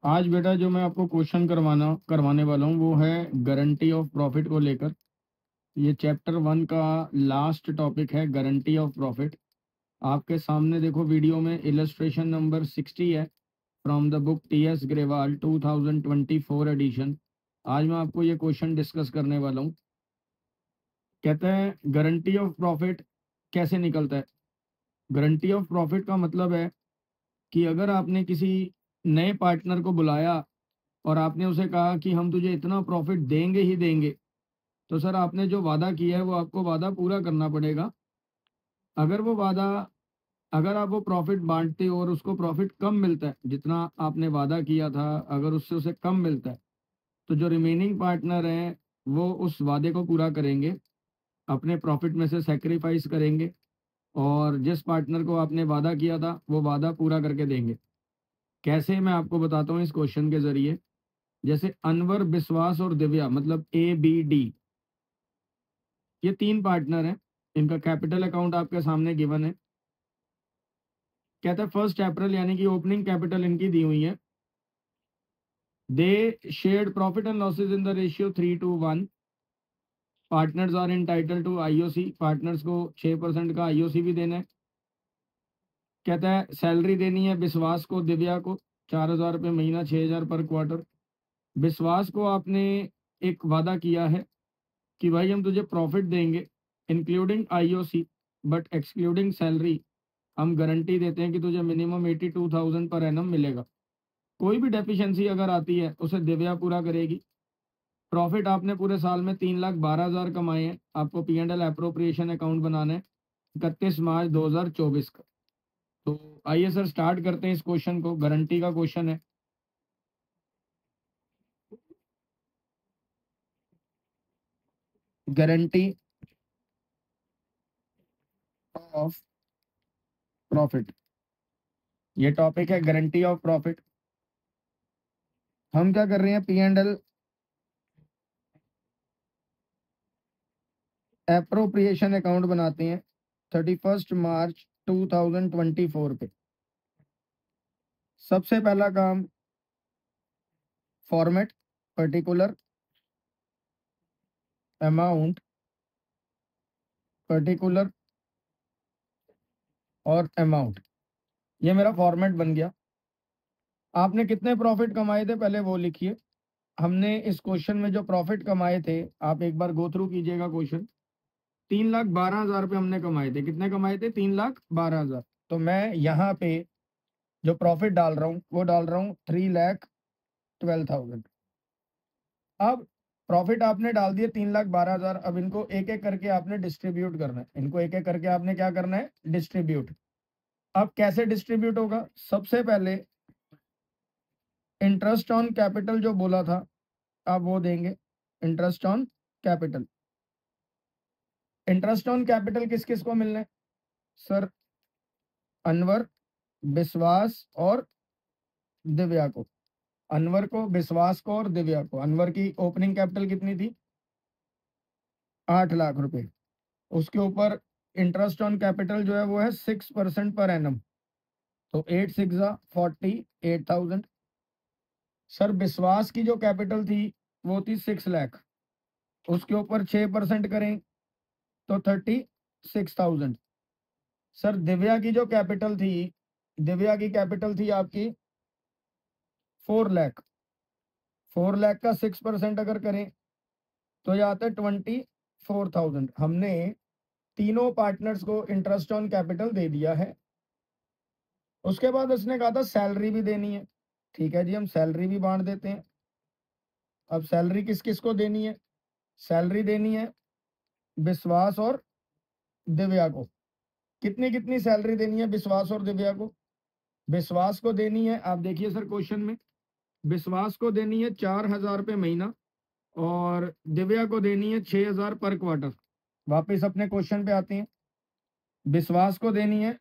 आज बेटा जो मैं आपको क्वेश्चन करवाने वाला हूँ वो है गारंटी ऑफ प्रॉफिट को लेकर। ये चैप्टर 1 का लास्ट टॉपिक है, गारंटी ऑफ प्रॉफिट। आपके सामने देखो वीडियो में इलस्ट्रेशन नंबर 60 है, from the book T S Grewal 2024 edition. आज मैं आपको ये क्वेश्चन डिस्कस करने वाला हूँ। कहते हैं गारंटी ऑफ प्रॉफिट कैसे निकलता है। गारंटी ऑफ प्रॉफिट का मतलब है कि अगर आपने किसी नए पार्टनर को बुलाया और आपने उसे कहा कि हम तुझे इतना प्रॉफिट देंगे ही देंगे, तो सर आपने जो वादा किया है वो आपको वादा पूरा करना पड़ेगा। अगर वो वादा अगर आप वो प्रॉफिट बांटते हो और उसको प्रॉफिट कम मिलता है, जितना आपने वादा किया था अगर उससे उसे कम मिलता है, तो जो रिमेनिंग पार्टनर हैं वो उस वादे को पूरा करेंगे, अपने प्रॉफिट में से सेक्रीफाइस करेंगे और जिस पार्टनर को आपने वादा किया था वो वादा पूरा करके देंगे। कैसे, मैं आपको बताता हूँ इस क्वेश्चन के जरिए। जैसे अनवर, विश्वास और दिव्या, मतलब ABD, ये 3 पार्टनर हैं। इनका कैपिटल अकाउंट आपके सामने गिवन है। कहता है 1 अप्रैल यानी कि ओपनिंग कैपिटल इनकी दी हुई है। They shared profit and losses in the ratio 3:1। Partners are entitled to IOC, partners को 6% का IOC भी देना है। कहता है सैलरी देनी है विश्वास को, दिव्या को 4,000 रुपये महीना, 6,000 पर क्वार्टर। विश्वास को आपने एक वादा किया है कि भाई हम तुझे प्रॉफिट देंगे including IOC but excluding salary. हम गारंटी देते हैं कि तुझे मिनिमम 82,000 पर एनम मिलेगा। कोई भी डेफिशिएंसी अगर आती है उसे दिव्या पूरा करेगी। प्रॉफिट आपने पूरे साल में 3,12,000 कमाए हैं। आपको P&L अप्रोप्रिएशन अकाउंट बनाना है 31 मार्च 2024 का। तो आइए सर स्टार्ट करते हैं इस क्वेश्चन को। गारंटी का क्वेश्चन है। गारंटी ऑफ प्रॉफिट, ये टॉपिक है गारंटी ऑफ प्रॉफिट। हम क्या कर रहे हैं, P&L एप्रोप्रिएशन अकाउंट बनाते हैं 31 मार्च 2024 पे। सबसे पहला काम, फॉर्मेट, पर्टिकुलर, अमाउंट, पर्टिकुलर और अमाउंट। ये मेरा फॉर्मेट बन गया। आपने कितने प्रॉफिट कमाए थे पहले वो लिखिए। हमने इस क्वेश्चन में जो प्रॉफिट कमाए थे, आप एक बार गो थ्रू कीजिएगा क्वेश्चन। 3,12,000 रुपये हमने कमाए थे। कितने कमाए थे? 3,12,000। तो मैं यहाँ पे जो प्रॉफिट डाल रहा हूँ वो डाल रहा हूँ 3,12,000। अब प्रॉफिट आपने डाल दिए 3,12,000। अब इनको एक एक करके आपने डिस्ट्रीब्यूट करना है। इनको एक एक करके आपने क्या करना है? डिस्ट्रीब्यूट। अब कैसे डिस्ट्रीब्यूट होगा? सबसे पहले इंटरेस्ट ऑन कैपिटल जो बोला था आप वो देंगे। Interest on capital. Interest on capital किस किस को मिलना है सर? अनवर, विश्वास और दिव्या को। अनवर को, विश्वास को और दिव्या को। अनवर की ओपनिंग कैपिटल कितनी थी? 8 लाख रुपए। उसके ऊपर इंटरेस्ट ऑन कैपिटल जो है वो है 6% पर एनम। तो 8 6 48,000। सर विश्वास की जो कैपिटल थी वो थी 6 लाख। उसके ऊपर 6% करें तो 36,000। सर दिव्या की जो कैपिटल थी, दिव्या की कैपिटल थी आपकी 4 लाख। 4 लाख का 6% अगर करें तो ये आता है 24,000। हमने तीनों पार्टनर्स को इंटरेस्ट ऑन कैपिटल दे दिया है। उसके बाद उसने कहा था सैलरी भी देनी है। ठीक है जी, हम सैलरी भी बांट देते हैं। अब सैलरी किस किस को देनी है? सैलरी देनी है विश्वास और दिव्या को। कितनी कितनी सैलरी देनी है विश्वास और दिव्या को? विश्वास को देनी है, आप देखिए सर क्वेश्चन में, विश्वास को देनी है 4,000 रुपये महीना और दिव्या को देनी है 6,000 पर क्वार्टर। वापस अपने क्वेश्चन पे आते हैं। विश्वास को देनी है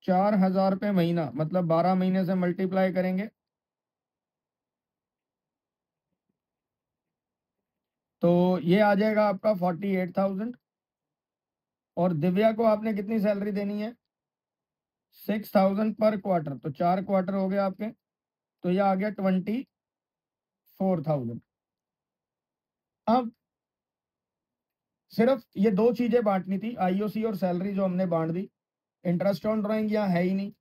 4,000 रुपये महीना, मतलब 12 महीने से मल्टीप्लाई करेंगे तो ये आ जाएगा आपका 48,000। और दिव्या को आपने कितनी सैलरी देनी है? 6,000 पर क्वार्टर। तो 4 क्वार्टर हो गए आपके। तो ये आ गया 24,000। अब सिर्फ ये दो चीजें बांटनी थी, आईओसी और सैलरी, जो हमने बांट दी। इंटरेस्ट ऑन ड्राइंग यहाँ है ही नहीं,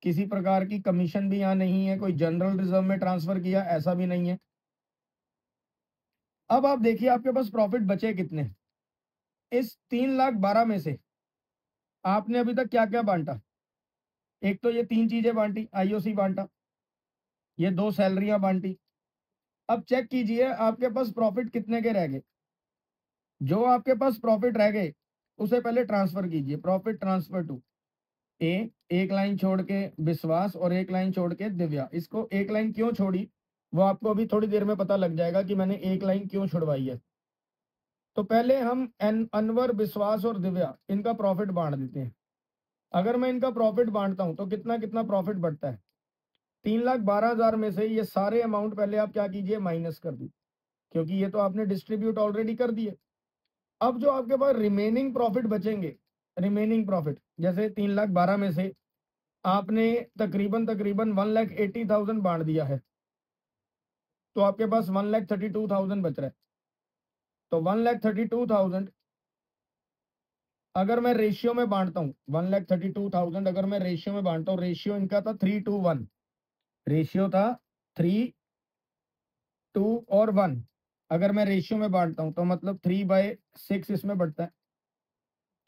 किसी प्रकार की कमीशन भी यहाँ नहीं है, कोई जनरल रिजर्व में ट्रांसफर किया ऐसा भी नहीं है। अब आप देखिए आपके पास प्रॉफिट बचे कितने। इस 3,12,000 में से आपने अभी तक क्या क्या बांटा। एक तो ये 3 चीजें बांटी, आईओसी बांटा, ये 2 सैलरियां बांटी। अब चेक कीजिए आपके पास प्रॉफिट कितने के रह गए। जो आपके पास प्रॉफिट रह गए उसे पहले ट्रांसफर कीजिए, प्रॉफिट ट्रांसफर टू ए, एक लाइन छोड़ के विश्वास और एक लाइन छोड़ के दिव्या। इसको एक लाइन क्यों छोड़ी वो आपको अभी थोड़ी देर में पता लग जाएगा कि मैंने एक लाइन क्यों छुड़वाई है। तो पहले हम अनवर, विश्वास और दिव्या, इनका प्रॉफिट बांट देते हैं। अगर मैं इनका प्रॉफिट बांटता हूं तो कितना कितना प्रॉफिट बढ़ता है। 3,12,000 में से ये सारे अमाउंट पहले आप क्या कीजिए, माइनस कर दीजिए, क्योंकि ये तो आपने डिस्ट्रीब्यूट ऑलरेडी कर दिए। अब जो आपके पास रिमेनिंग प्रॉफिट बचेंगे, रिमेनिंग प्रॉफिट जैसे 3,12,000 में से आपने तकरीबन तकरीबन 1,80,000 बांट दिया है, तो आपके पास 1,32,000 बच रहा है। तो 1,32,000 अगर मैं रेशियो में बांटता हूँ, 1,32,000 अगर मैं रेशियो में बांटता हूँ, रेशियो इनका था 3:1, रेशियो था 3, 2 और 1। अगर मैं रेशियो में बांटता हूं तो मतलब 3/6 इसमें बढ़ता है।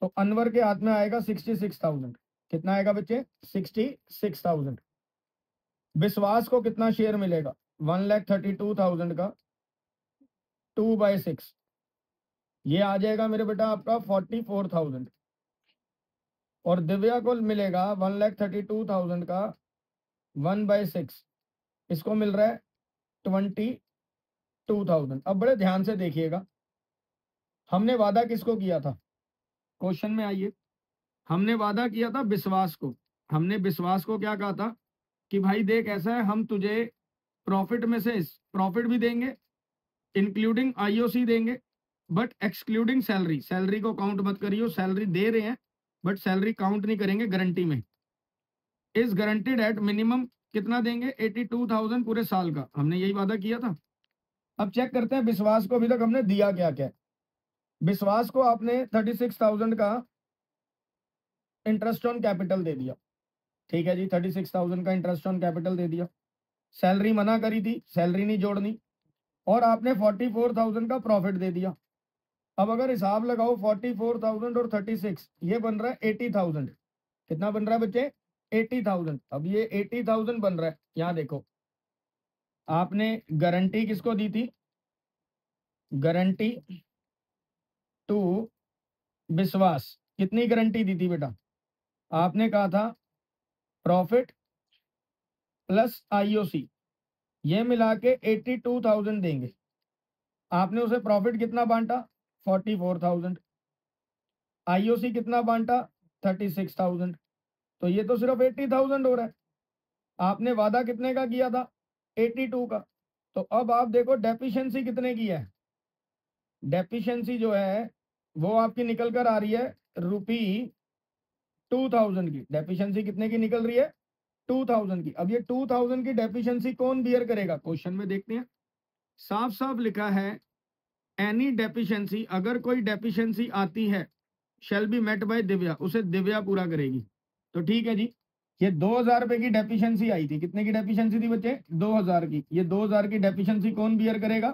तो अनवर के हाथ में आएगा 66,000। कितना आएगा बच्चे, 66,000। विश्वास को कितना शेयर मिलेगा, 1,32,000 का 2/6, ये आ जाएगा मेरे बेटा आपका 44,000। और दिव्या को मिलेगा 1,32,000 का 1/6, इसको मिल रहा है 22,000। अब बड़े ध्यान से देखिएगा, हमने वादा किसको किया था, क्वेश्चन में आइए। हमने वादा किया था विश्वास को। हमने विश्वास को क्या कहा था कि भाई देख ऐसा है, हम तुझे प्रॉफिट में से प्रॉफिट भी देंगे, इंक्लूडिंग आईओसी देंगे, बट एक्सक्लूडिंग सैलरी। सैलरी को काउंट मत करियो, सैलरी दे रहे हैं बट सैलरी काउंट नहीं करेंगे गारंटी में। इस गारंटीड एट मिनिमम कितना देंगे, 82,000 पूरे साल का। हमने यही वादा किया था। अब चेक करते हैं विश्वास को अभी तक हमने दिया क्या क्या। विश्वास को आपने 36,000 का इंटरेस्ट ऑन कैपिटल दे दिया, ठीक है जी, 36,000 का इंटरेस्ट ऑन कैपिटल दे दिया। सैलरी मना करी थी, सैलरी नहीं जोड़नी। और आपने 44,000 का प्रॉफिट दे दिया। अब अगर हिसाब लगाओ 44,000 और 36, ये बन रहा है 80,000। कितना बन रहा है बच्चे, 80,000। अब ये 80,000 बन रहा है, यहां देखो आपने गारंटी किसको दी थी, गारंटी टू विश्वास। कितनी गारंटी दी थी बेटा, आपने कहा था प्रॉफिट प्लस आईओसी ये मिला के 82,000 देंगे। आपने उसे प्रॉफिट कितना बांटा, 44,000। आईओसी कितना बांटा, 36,000। तो ये तो सिर्फ 80,000 हो रहा है। आपने वादा कितने का किया था, 82 का। तो अब आप देखो डेफिशिएंसी कितने की है। डेफिशिएंसी जो है वो आपकी निकल कर आ रही है ₹2,000 की। डेफिशिएंसी कितने की निकल रही है, 2,000 की। अब ये 2,000 की डेफिशिएंसी कौन बियर करेगा, क्वेश्चन में देखते हैं। साफ साफ लिखा है एनी डेफिशिएंसी, अगर कोई डेफिशिएंसी आती है shall be met by Divya, उसे दिव्या पूरा करेगी। तो ठीक है जी, ये 2,000 रुपए की डेफिशिएंसी आई थी। कितने की डेफिशिएंसी थी बच्चे, 2,000 की। ये 2,000 की डेफिशिएंसी कौन बियर करेगा,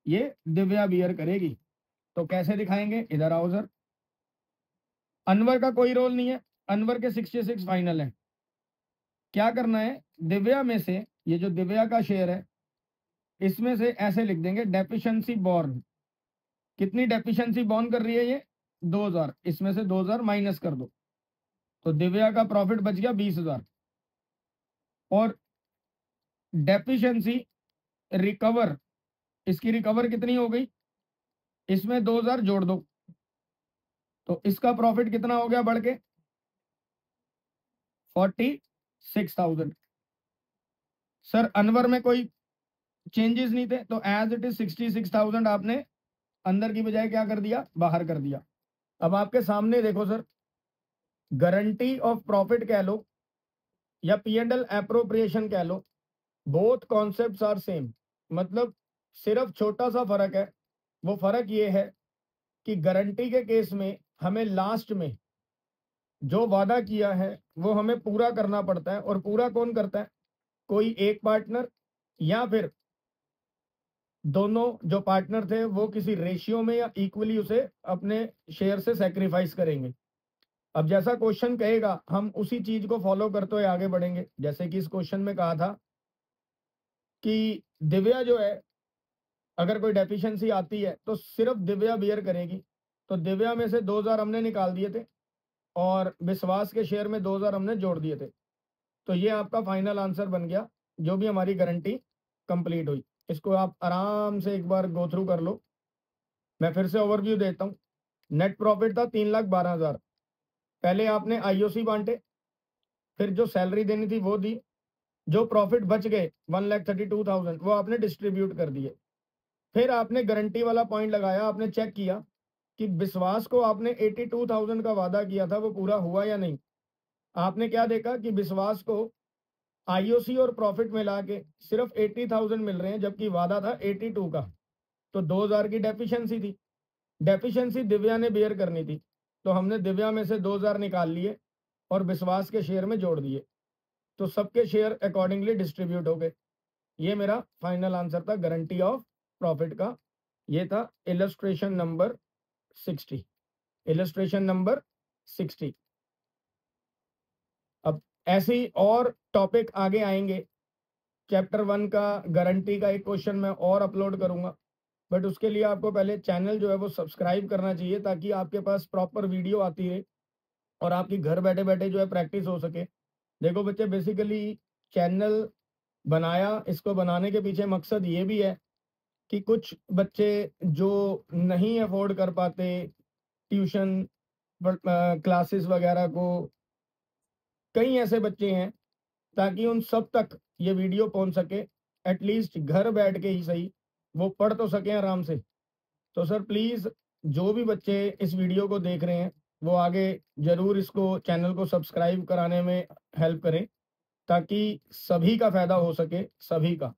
ये दिव्या बियर करेगी। तो कैसे दिखाएंगे, इधर आओ सर। अनवर का कोई रोल नहीं है, अनवर के 66 फाइनल है। क्या करना है, दिव्या में से ये जो दिव्या का शेयर है इसमें से ऐसे लिख देंगे डेफिशिएंसी बॉर्न। कितनी डेफिशिएंसी बॉर्न कर रही है ये, 2,000। इसमें से 2,000 माइनस कर दो, तो दिव्या का प्रॉफिट बच गया 20,000। और डेफिशिएंसी रिकवर, इसकी रिकवर कितनी हो गई, इसमें 2,000 जोड़ दो, तो इसका प्रॉफिट कितना हो गया बढ़ के, 46,000। सर अनवर में कोई चेंजेस नहीं थे, तो एज इट इज 66,000 आपने अंदर की बजाय क्या कर दिया, बाहर कर दिया। अब आपके सामने देखो सर, गारंटी ऑफ प्रॉफिट कह लो या P&L एप्रोप्रिएशन कह लो, बोथ कॉन्सेप्ट्स आर सेम, मतलब सिर्फ छोटा सा फर्क है। वो फर्क ये है कि गारंटी के केस में हमें लास्ट में जो वादा किया है वो हमें पूरा करना पड़ता है, और पूरा कौन करता है? कोई एक पार्टनर, या फिर दोनों जो पार्टनर थे वो किसी रेशियो में या इक्वली उसे अपने शेयर से सेक्रीफाइस करेंगे। अब जैसा क्वेश्चन कहेगा हम उसी चीज को फॉलो करते हुए आगे बढ़ेंगे। जैसे कि इस क्वेश्चन में कहा था कि दिव्या जो है, अगर कोई डेफिशिएंसी आती है तो सिर्फ दिव्या बियर करेगी। तो दिव्या में से 2000 हमने निकाल दिए थे और विश्वास के शेयर में 2000 हमने जोड़ दिए थे। तो ये आपका फाइनल आंसर बन गया, जो भी हमारी गारंटी कंप्लीट हुई। इसको आप आराम से एक बार गो थ्रू कर लो। मैं फिर से ओवरव्यू देता हूँ। नेट प्रॉफिट था 3,12,000। पहले आपने आईओसी बांटे, फिर जो सैलरी देनी थी वो दी, जो प्रॉफिट बच गए 1,32,000 वो आपने डिस्ट्रीब्यूट कर दिए। फिर आपने गारंटी वाला पॉइंट लगाया, आपने चेक किया कि विश्वास को आपने 82,000 का वादा किया था वो पूरा हुआ या नहीं। आपने क्या देखा कि विश्वास को आईओसी और प्रॉफिट मिला के सिर्फ 80,000 मिल रहे हैं, जबकि वादा था 82 का। तो 2000 की डेफिशिएंसी थी, डेफिशिएंसी दिव्या ने बेयर करनी थी। तो हमने दिव्या में से 2000 निकाल लिए और विश्वास के शेयर में जोड़ दिए। तो सबके शेयर अकॉर्डिंगली डिस्ट्रीब्यूट हो गए। ये मेरा फाइनल आंसर था गारंटी ऑफ प्रॉफिट का। ये था इलस्ट्रेशन नंबर 60। Illustration number 60। अब ऐसे ही और टॉपिक आगे आएंगे। चैप्टर 1 का गारंटी का एक क्वेश्चन मैं और अपलोड करूंगा, बट उसके लिए आपको पहले चैनल जो है वो सब्सक्राइब करना चाहिए, ताकि आपके पास प्रॉपर वीडियो आती रहे और आपकी घर बैठे बैठे जो है प्रैक्टिस हो सके। देखो बच्चे, बेसिकली चैनल बनाया, इसको बनाने के पीछे मकसद ये भी है कि कुछ बच्चे जो नहीं अफोर्ड कर पाते ट्यूशन क्लासेस वगैरह को, कई ऐसे बच्चे हैं, ताकि उन सब तक ये वीडियो पहुंच सके। एटलीस्ट घर बैठ के ही सही वो पढ़ तो सकें आराम से। तो सर प्लीज़, जो भी बच्चे इस वीडियो को देख रहे हैं वो आगे ज़रूर इसको चैनल को सब्सक्राइब कराने में हेल्प करें, ताकि सभी का फ़ायदा हो सके, सभी का।